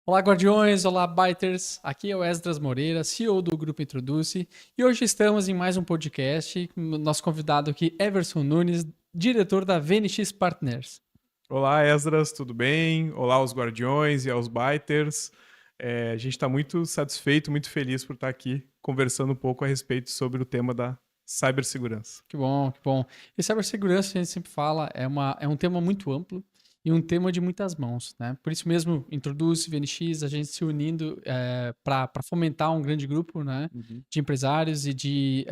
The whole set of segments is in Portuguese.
Olá, Guardiões! Olá, Biters! Aqui é o Esdras Moreira, CEO do Grupo Introduce, e hoje estamos em mais um podcast com o nosso convidado aqui, Everson Nunes, diretor da VNX Partners. Olá, Esdras, tudo bem? Olá aos Guardiões e aos Biters. A gente está muito satisfeito, muito feliz por estar aqui conversando um pouco a respeito sobre o tema da cibersegurança. Que bom, que bom. E cibersegurança, a gente sempre fala, é um tema muito amplo e um tema de muitas mãos, né? Por isso mesmo, Introduce, VNX, a gente se unindo para fomentar um grande grupo, né? Uhum. De empresários e de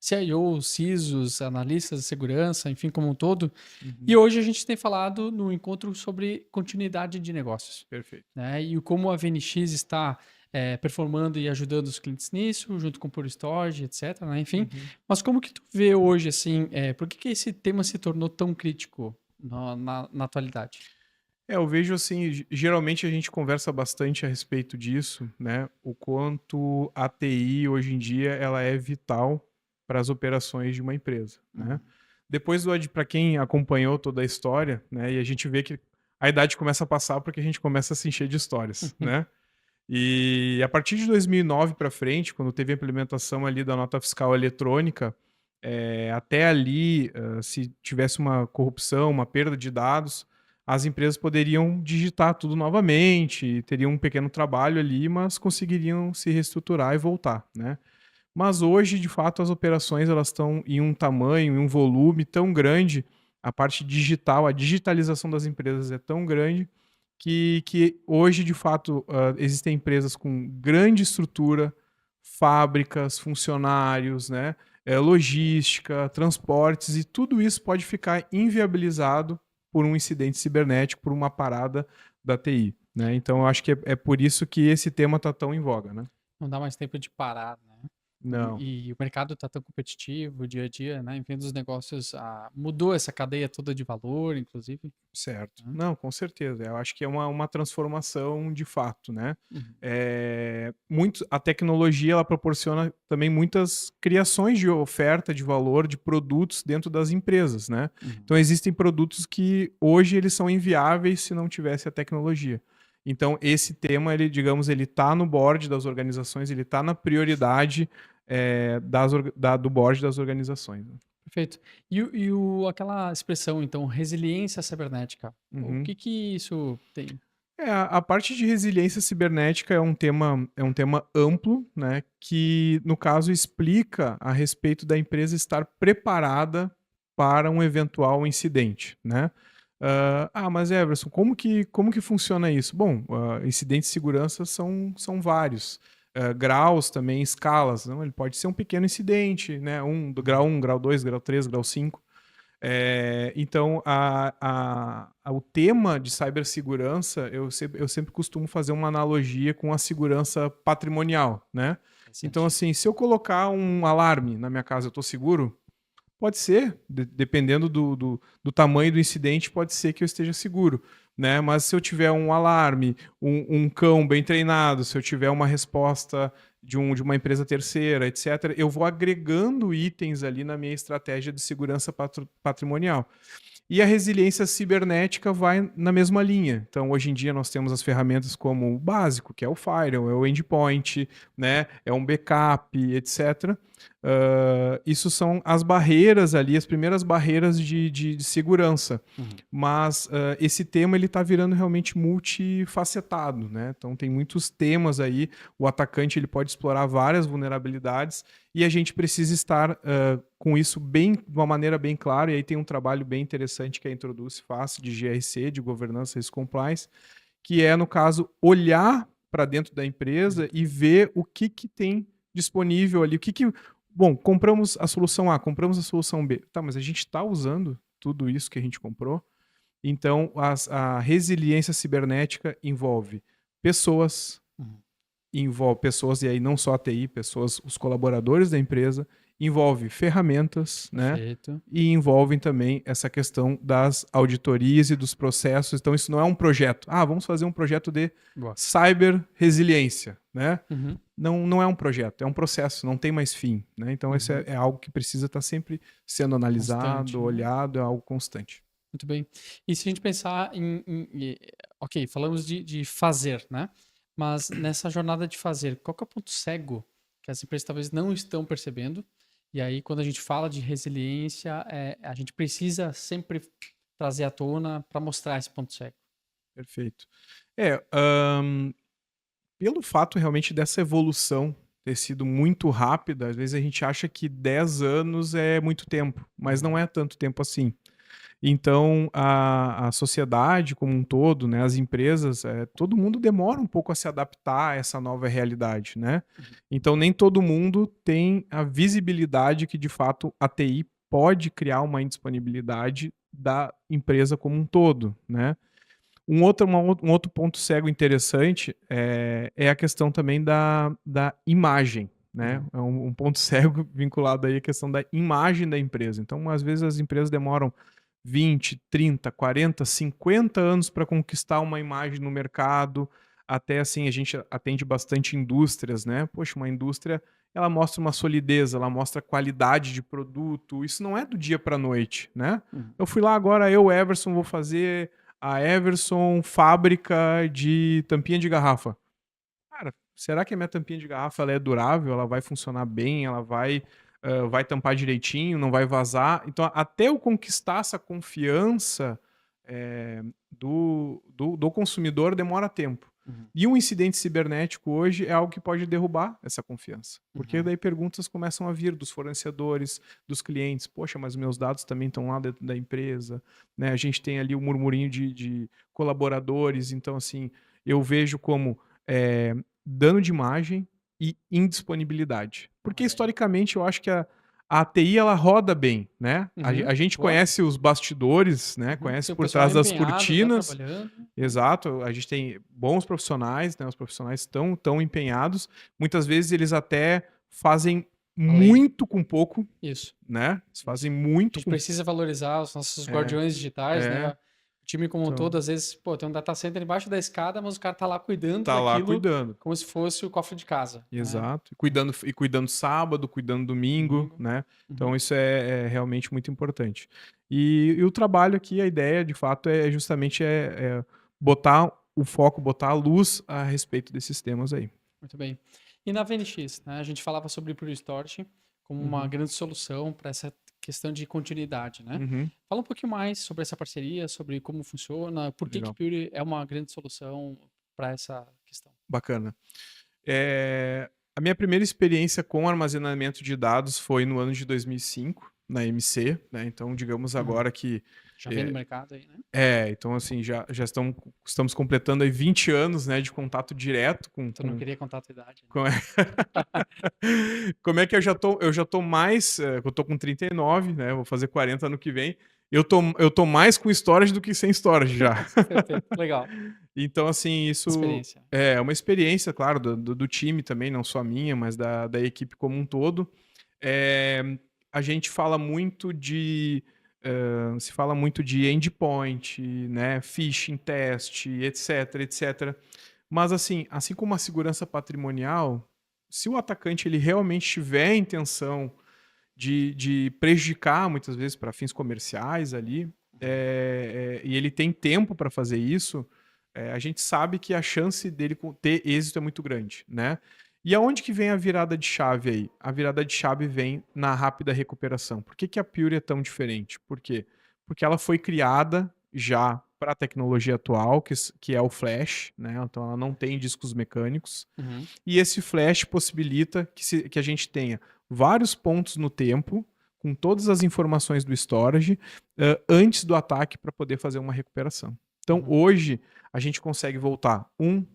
CIOs, CISOs, analistas de segurança, enfim, como um todo. E hoje a gente tem falado no encontro sobre continuidade de negócios. Perfeito. Né? E como a VNX está performando e ajudando os clientes nisso, junto com o Pure Storage, etc. Né? Enfim, mas como que tu vê hoje, assim, por que esse tema se tornou tão crítico na atualidade? Eu vejo assim, geralmente a gente conversa bastante a respeito disso, né? O quanto a TI hoje em dia ela é vital para as operações de uma empresa, né? Depois para quem acompanhou toda a história, né? E a gente vê que a idade começa a passar porque a gente começa a se encher de histórias, né? E a partir de 2009 para frente, quando teve a implementação ali da nota fiscal eletrônica, até ali, se tivesse uma corrupção, uma perda de dados, as empresas poderiam digitar tudo novamente, teriam um pequeno trabalho ali, mas conseguiriam se reestruturar e voltar, né? Mas hoje, de fato, as operações elas estão em um tamanho, em um volume tão grande, a parte digital, a digitalização das empresas é tão grande que hoje, de fato, existem empresas com grande estrutura, fábricas, funcionários, né, logística, transportes, e tudo isso pode ficar inviabilizado por um incidente cibernético, por uma parada da TI. Né? Então, eu acho que é por isso que esse tema está tão em voga. Né? Não dá mais tempo de parar, né? Não. E o mercado está tão competitivo, o dia a dia, né? Enfim, dos negócios mudou essa cadeia toda de valor, inclusive. Certo. Né? Não, com certeza. Eu acho que é uma transformação de fato, né? Uhum. A tecnologia ela proporciona também muitas criações de oferta de valor de produtos dentro das empresas, né? Uhum. Então existem produtos que hoje eles são inviáveis se não tivesse a tecnologia. Então esse tema, ele, digamos, ele está no board das organizações, ele está na prioridade do board das organizações. Né? Perfeito. Aquela expressão, então, resiliência cibernética, o Uhum. que isso tem? A parte de resiliência cibernética é um tema amplo, né, que, no caso, explica a respeito da empresa estar preparada para um eventual incidente, né? Mas Everson, como que funciona isso? Bom, incidentes de segurança são vários. Graus também, escalas. Não? Ele pode ser um pequeno incidente, né? Do grau 1, grau 2, grau 3, grau 5. Então, o tema de cibersegurança, eu sempre costumo fazer uma analogia com a segurança patrimonial, né? Então, assim, se eu colocar um alarme na minha casa, eu estou seguro? Pode ser, dependendo do tamanho do incidente, pode ser que eu esteja seguro. Né? Mas se eu tiver um alarme, um cão bem treinado, se eu tiver uma resposta de uma empresa terceira, etc., eu vou agregando itens ali na minha estratégia de segurança patrimonial. E a resiliência cibernética vai na mesma linha. Então, hoje em dia, nós temos as ferramentas como o básico, que é o firewall, é o endpoint, né? É um backup, etc. Isso são as barreiras ali, as primeiras barreiras de segurança. Mas esse tema está virando realmente multifacetado. Né? Então, tem muitos temas aí. O atacante ele pode explorar várias vulnerabilidades e a gente precisa estar com isso de uma maneira bem clara, e aí tem um trabalho bem interessante que a Introduce faz de GRC, de Governança e Risk Compliance, que é, no caso, olhar para dentro da empresa e ver o que tem disponível ali, Bom, compramos a solução A, compramos a solução B. Tá, mas a gente está usando tudo isso que a gente comprou? Então, a resiliência cibernética envolve pessoas, e aí não só a TI, pessoas, os colaboradores da empresa, envolve ferramentas, né? E envolvem também essa questão das auditorias e dos processos. Então, isso não é um projeto. Vamos fazer um projeto de cyber resiliência, né? Não é um projeto, é um processo, não tem mais fim, né? Então, isso é algo que precisa estar sempre sendo analisado, olhado, é algo constante. Muito bem. E se a gente pensar ok, falamos de fazer, né? Mas nessa jornada de fazer, qual que é o ponto cego que as empresas talvez não estão percebendo? E aí, quando a gente fala de resiliência, a gente precisa sempre trazer à tona para mostrar esse ponto cego. Perfeito. É, pelo fato realmente dessa evolução ter sido muito rápida, às vezes a gente acha que 10 anos é muito tempo, mas não é tanto tempo assim. Então, a sociedade como um todo, né, as empresas, todo mundo demora um pouco a se adaptar a essa nova realidade, né? Uhum. Então, nem todo mundo tem a visibilidade que, de fato, a TI pode criar uma indisponibilidade da empresa como um todo, né? Um outro ponto cego interessante é a questão também da imagem, né? Uhum. É um ponto cego vinculado aí à questão da imagem da empresa. Então, às vezes, as empresas demoram 20, 30, 40, 50 anos para conquistar uma imagem no mercado. Até assim, a gente atende bastante indústrias, né? Poxa, uma indústria, ela mostra uma solidez, ela mostra qualidade de produto. Isso não é do dia para a noite, né? Uhum. Eu fui lá agora, eu, Everson, vou fazer a Everson fábrica de tampinha de garrafa. Cara, será que a minha tampinha de garrafa ela é durável? Ela vai funcionar bem? Ela vai tampar direitinho? Não vai vazar? Então, até eu conquistar essa confiança do consumidor demora tempo. Uhum. E um incidente cibernético hoje é algo que pode derrubar essa confiança. Porque Uhum. daí perguntas começam a vir dos fornecedores, dos clientes. Poxa, mas meus dados também estão lá dentro da empresa. Né? A gente tem ali o murmurinho de colaboradores. Então, assim, eu vejo como dano de imagem e indisponibilidade. Porque Olha aí. historicamente eu acho que a TI ela roda bem, né? Uhum. A gente Boa. conhece os bastidores, né? Uhum. Conhece Tem o por pessoal trás das empenhado já cortinas. trabalhando, né? Exato, a gente tem bons profissionais, né? Os profissionais estão tão empenhados. Muitas vezes eles até fazem Além. muito com pouco, Isso. né? Eles fazem Isso. A muito gente com. precisa valorizar os nossos É, guardiões digitais, é. né? O time como um Então, todo, às vezes, pô, tem um data center embaixo da escada, mas o cara tá lá cuidando tá lá daquilo cuidando. como se fosse o cofre de casa, né? Exato. Cuidando sábado, cuidando domingo, Domingo. né? Uhum. Então isso é realmente muito importante. E o trabalho aqui, a ideia, de fato, é justamente botar o foco, botar a luz a respeito desses temas aí. Muito bem. E na VNX, né? A gente falava sobre Pure Storage como uma Uhum. grande solução para essa questão de continuidade, né? Uhum. Fala um pouquinho mais sobre essa parceria, sobre como funciona, por que Legal. Pure é uma grande solução para essa questão. Bacana. A minha primeira experiência com armazenamento de dados foi no ano de 2005, na MC, né? Então, digamos Uhum. agora que Já vem no mercado aí, né? então assim, já estamos completando aí 20 anos, né, de contato direto com, Tu não queria contar a tua idade, né? com... Como é que eu já tô mais, eu tô com 39, né, vou fazer 40 ano que vem, eu tô mais com storage do que sem storage já. Perfeito, legal. Então, assim, isso Experiência. é uma experiência, claro, do time também, não só minha, mas da equipe como um todo. A gente fala muito se fala muito de endpoint, né, phishing test, etc, etc. Mas assim como a segurança patrimonial, se o atacante ele realmente tiver a intenção de prejudicar, muitas vezes para fins comerciais ali, e ele tem tempo para fazer isso, a gente sabe que a chance dele ter êxito é muito grande, né? E aonde que vem a virada de chave aí? A virada de chave vem na rápida recuperação. Por que a Pure é tão diferente? Por quê? Porque ela foi criada já para a tecnologia atual, que é o flash, né? Então ela não tem discos mecânicos. Uhum. E esse flash possibilita que a gente tenha vários pontos no tempo, com todas as informações do storage, antes do ataque para poder fazer uma recuperação. Então, Uhum. hoje, a gente consegue voltar 1,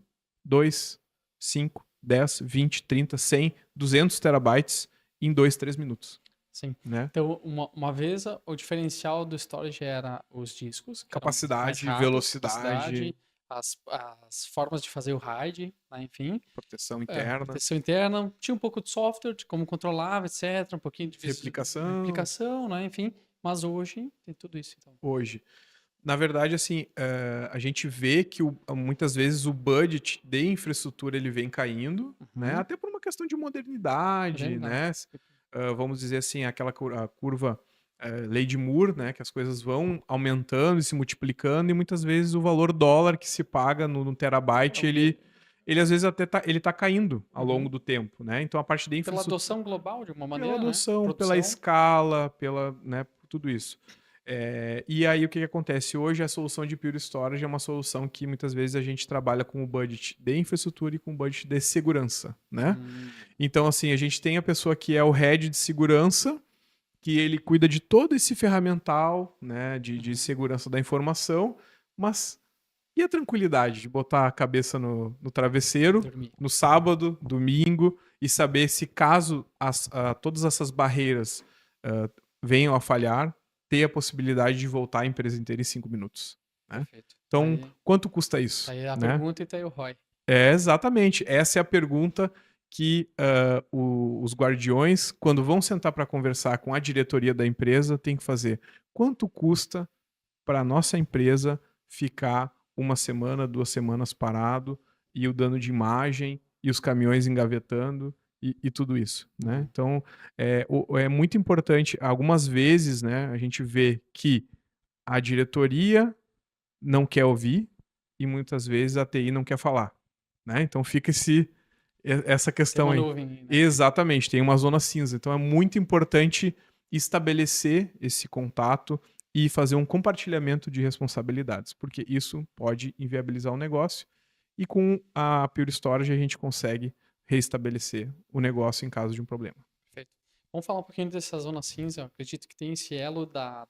2, 5, 10, 20, 30, 100, 200 terabytes em 2, 3 minutos. Sim. Né? Então, uma vez o diferencial do storage era os discos, que eram mais Capacidade, rápidos, velocidade, as formas de fazer o RAID, né, enfim. proteção interna, Proteção interna. Tinha um pouco de software, de como controlava, etc. Um pouquinho de replicação, né, enfim. Mas hoje tem tudo isso. Então. Hoje. Na verdade, assim, a gente vê que muitas vezes o budget de infraestrutura ele vem caindo, né? Até por uma questão de modernidade, né? Vamos dizer assim, aquela curva lei de Moore, né, que as coisas vão aumentando e se multiplicando e muitas vezes o valor dólar que se paga no É terabyte, o mesmo. ele às vezes até ele tá caindo ao longo Uhum. do tempo, né? Então a parte da Pela infraestrutura, adoção global, de uma pela maneira, né? adoção, pela Produção. escala, né, por tudo isso. E aí o que acontece? Hoje a solução de Pure Storage é uma solução que muitas vezes a gente trabalha com o budget de infraestrutura e com o budget de segurança, né? Então, assim, a gente tem a pessoa que é o head de segurança, que ele cuida de todo esse ferramental, né, de segurança da informação, mas e a tranquilidade de botar a cabeça no travesseiro, Dormir. no sábado, domingo, e saber se caso todas essas barreiras venham a falhar, ter a possibilidade de voltar a empresa inteira em 5 minutos. Né? Perfeito. Então, Tá quanto custa isso? aí a Né? pergunta e tá aí o ROI. Exatamente. Essa é a pergunta que os guardiões, quando vão sentar para conversar com a diretoria da empresa, tem que fazer. Quanto custa para a nossa empresa ficar 1 semana, 2 semanas parado e o dano de imagem e os caminhões engavetando e tudo isso, né? Então, é muito importante. Algumas vezes, né, a gente vê que a diretoria não quer ouvir e muitas vezes a TI não quer falar, né? Então fica essa Tem questão uma aí. nuvem, né? Exatamente, tem uma zona cinza. Então é muito importante estabelecer esse contato e fazer um compartilhamento de responsabilidades, porque isso pode inviabilizar o negócio e com a Pure Storage a gente consegue reestabelecer o negócio em caso de um problema. Perfeito. Vamos falar um pouquinho dessa zona cinza. Eu acredito que tem esse elo da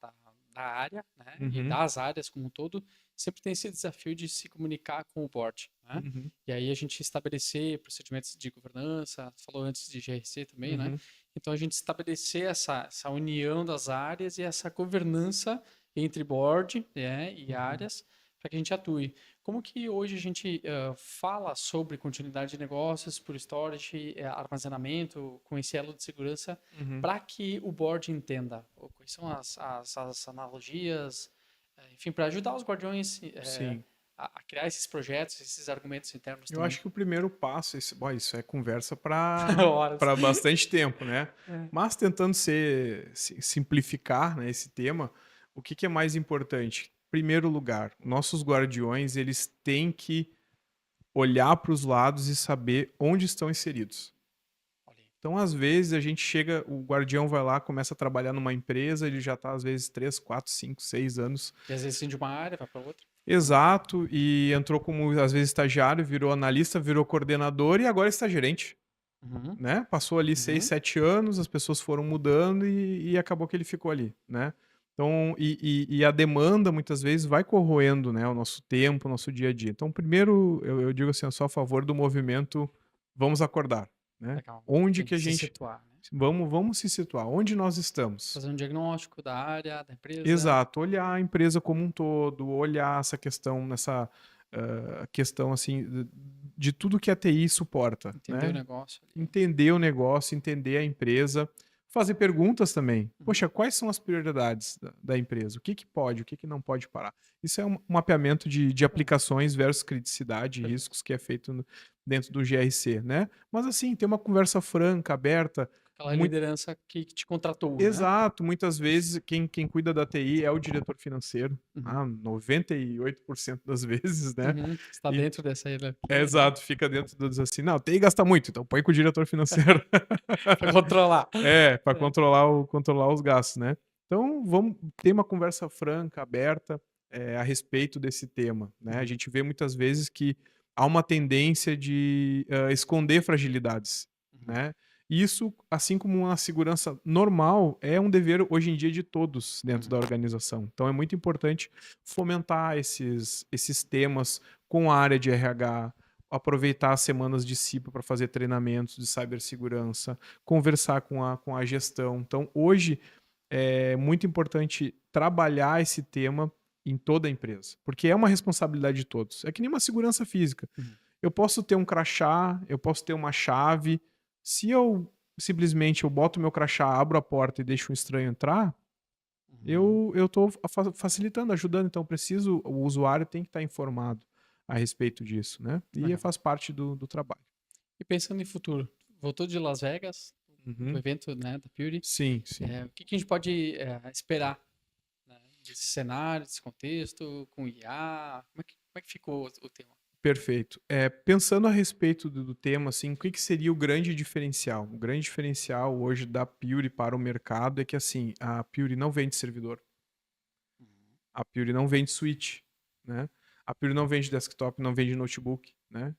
área, né? E das áreas como um todo. Sempre tem esse desafio de se comunicar com o board, né? E aí a gente estabelecer procedimentos de governança, você falou antes de GRC também, né? Então a gente estabelecer essa união das áreas e essa governança entre board, né, e áreas para que a gente atue. Como que hoje a gente fala sobre continuidade de negócios por storage, armazenamento, com esse elo de segurança, para que o board entenda quais são as analogias, enfim, para ajudar os guardiões a criar esses projetos, esses argumentos internos Eu também. acho que o primeiro passo, isso é conversa para Horas. bastante tempo, né? Mas tentando simplificar, né, esse tema, o que é mais importante? Primeiro lugar, nossos guardiões, eles têm que olhar para os lados e saber onde estão inseridos. Então, às vezes, a gente chega, o guardião vai lá, começa a trabalhar numa empresa, ele já está, às vezes, 3, 4, 5, 6 anos. E às vezes sim de uma área, vai para outra. Exato, e entrou como, às vezes, estagiário, virou analista, virou coordenador e agora está gerente. Né? Passou ali 6, 7 anos, as pessoas foram mudando e acabou que ele ficou ali, né? Então, e a demanda, muitas vezes, vai corroendo, né, o nosso tempo, o nosso dia a dia. Então, primeiro, eu digo assim, eu sou a favor do movimento vamos acordar, né? Legal. Onde Tem que a se gente... situar, né? Vamos se situar. Onde nós estamos? Fazer um diagnóstico da área, da empresa. Exato. Olhar a empresa como um todo, olhar essa questão, nessa questão, assim, de tudo que a TI suporta. Entender né? o negócio. Entender o negócio, entender a empresa, fazer perguntas também. Poxa, quais são as prioridades da empresa? O que pode, o que não pode parar? Isso é um mapeamento de aplicações versus criticidade e riscos que é feito dentro do GRC, né? Mas assim, ter uma conversa franca, aberta. Aquela liderança que te contratou, Exato. Muitas vezes quem cuida da TI é o diretor financeiro. 98% das vezes, né? Está dentro dessa hierarquia. Exato, fica dentro dos assim, não, TI gasta muito, então põe com o diretor financeiro. Para controlar. Para controlar os gastos, né? Então, vamos ter uma conversa franca, aberta, a respeito desse tema, né? A gente vê muitas vezes que há uma tendência de esconder fragilidades, né? Isso, assim como uma segurança normal, é um dever hoje em dia de todos dentro da organização. Então, é muito importante fomentar esses temas com a área de RH, aproveitar as semanas de CIPA para fazer treinamentos de cibersegurança, conversar com a gestão. Então, hoje é muito importante trabalhar esse tema em toda a empresa, porque é uma responsabilidade de todos. É que nem uma segurança física. Eu posso ter um crachá, eu posso ter uma chave. Se eu simplesmente boto meu crachá, abro a porta e deixo um estranho entrar, eu estou facilitando, ajudando. Então, o usuário tem que estar informado a respeito disso, né? E faz parte do trabalho. E pensando em futuro, voltou de Las Vegas, Uhum. o evento, né, da Pure. Sim, sim. O que que a gente pode esperar, né, desse cenário, desse contexto, com IA? Como é que ficou o tema? Perfeito. Pensando a respeito do tema, assim, o que que seria o grande diferencial? O grande diferencial hoje da Pure para o mercado é que, assim, a Pure não vende servidor, Uhum. a Pure não vende switch, né? A Pure não vende desktop, não vende notebook, né?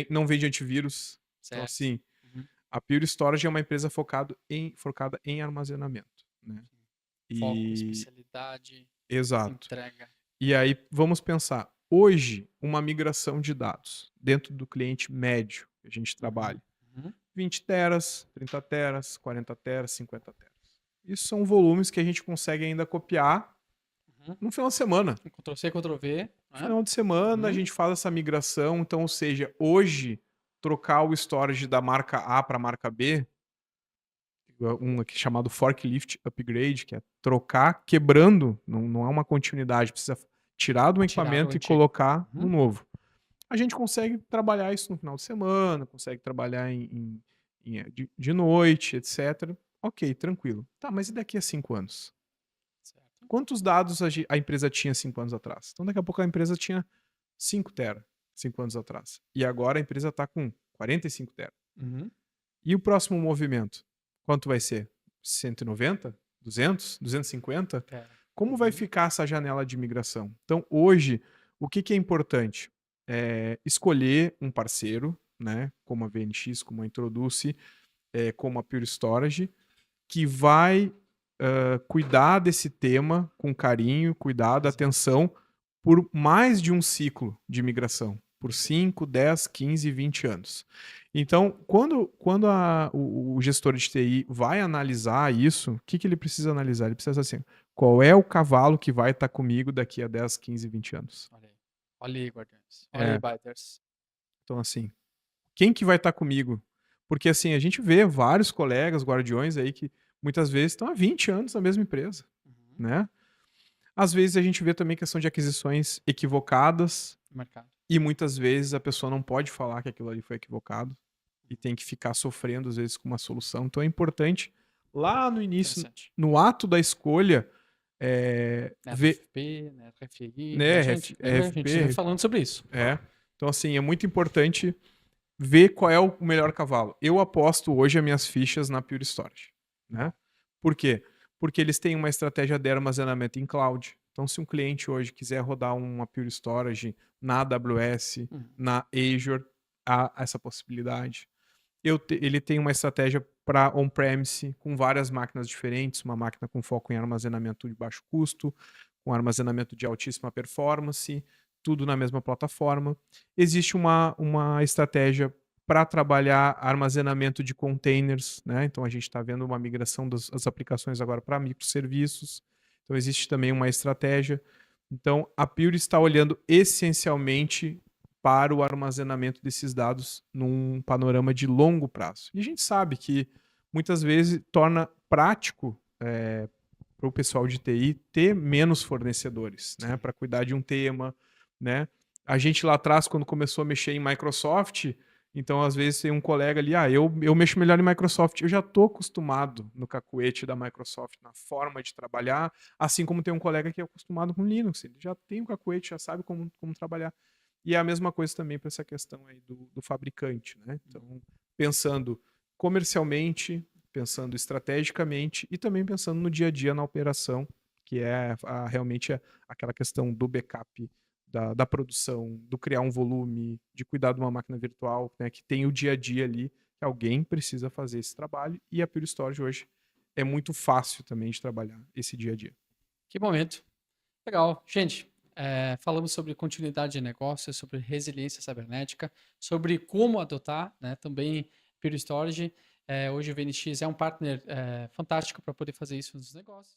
Não vende antivírus. Então, Certo. assim, Uhum. a Pure Storage é uma empresa focada em armazenamento, né? Foco, E especialidade, exato. entrega. E aí vamos pensar, hoje uma migração de dados dentro do cliente médio que a gente Uhum. trabalha, Uhum. 20 teras, 30 teras, 40 teras, 50 teras. Isso são volumes que a gente consegue ainda copiar Uhum. no final de semana. Ctrl+C, Ctrl+V, No né? final de semana a Uhum. gente faz essa migração, então, ou seja, hoje trocar o storage da marca A para a marca B, um aqui chamado forklift upgrade, que é trocar quebrando, não é uma continuidade, precisa tirar do Tirar o equipamento e antigo. colocar no Uhum. novo. A gente consegue trabalhar isso no final de semana, consegue trabalhar de noite, etc. Ok, tranquilo. Tá, mas e daqui a 5 anos? Certo. Quantos dados a empresa tinha 5 anos atrás? Então, daqui a pouco a empresa tinha 5 tera 5 anos atrás. E agora a empresa está com 45 tera. Uhum. E o próximo movimento? Quanto vai ser? 190? 200? 250? Pera. Como vai Uhum. ficar essa janela de migração? Então, hoje, o que, que é importante? Escolher um parceiro, né, como a VNX, como a Introduce, como a Pure Storage, que vai cuidar desse tema com carinho, cuidado, Exato. atenção, por mais de um ciclo de migração, por 5, 10, 15, 20 anos. Então, quando o gestor de TI vai analisar isso, o que, que ele precisa analisar? Ele precisa assim, qual é o cavalo que vai estar comigo daqui a 10, 15, 20 anos? Olha aí. Olha aí, Guardiões. Olha aí, É, Biters. então assim, quem que vai estar comigo? Porque assim, a gente vê vários colegas guardiões aí que muitas vezes estão há 20 anos na mesma empresa, Uhum. né? Às vezes a gente vê também questão de aquisições equivocadas Mercado. e muitas vezes a pessoa não pode falar que aquilo ali foi equivocado e tem que ficar sofrendo às vezes com uma solução. Então é importante lá no início, Interessante. no ato da escolha, ver, RFP, né, RFI, né, lembra? A gente já veio RFP, falando sobre isso. então assim, é muito importante ver qual é o melhor cavalo. Eu aposto hoje as minhas fichas na Pure Storage, né? Por quê? Porque eles têm uma estratégia de armazenamento em cloud. Então, se um cliente hoje quiser rodar uma Pure Storage na AWS, Uhum. na Azure, há essa possibilidade. Ele tem uma estratégia para on-premise com várias máquinas diferentes, uma máquina com foco em armazenamento de baixo custo, com armazenamento de altíssima performance, tudo na mesma plataforma. Existe uma estratégia para trabalhar armazenamento de containers, né? Então a gente está vendo uma migração das aplicações agora para microserviços. Então existe também uma estratégia. Então a Pure está olhando essencialmente para o armazenamento desses dados num panorama de longo prazo. E a gente sabe que muitas vezes torna prático para o pessoal de TI ter menos fornecedores, né, para cuidar de um tema, né? A gente lá atrás, quando começou a mexer em Microsoft, então às vezes tem um colega ali, eu mexo melhor em Microsoft, eu já estou acostumado no cacuete da Microsoft, na forma de trabalhar, assim como tem um colega que é acostumado com Linux, ele já tem o cacuete, já sabe como trabalhar. E é a mesma coisa também para essa questão aí do fabricante, né? Então, pensando comercialmente, pensando estrategicamente e também pensando no dia a dia na operação, que é realmente aquela questão do backup, da produção, do criar um volume, de cuidar de uma máquina virtual, né, que tem o dia a dia ali, que alguém precisa fazer esse trabalho, e a Pure Storage hoje é muito fácil também de trabalhar esse dia a dia. Que momento. Legal. Gente, falamos sobre continuidade de negócio, sobre resiliência cibernética, sobre como adotar, né, também Pure Storage. Hoje o VNX é um partner fantástico para poder fazer isso nos negócios.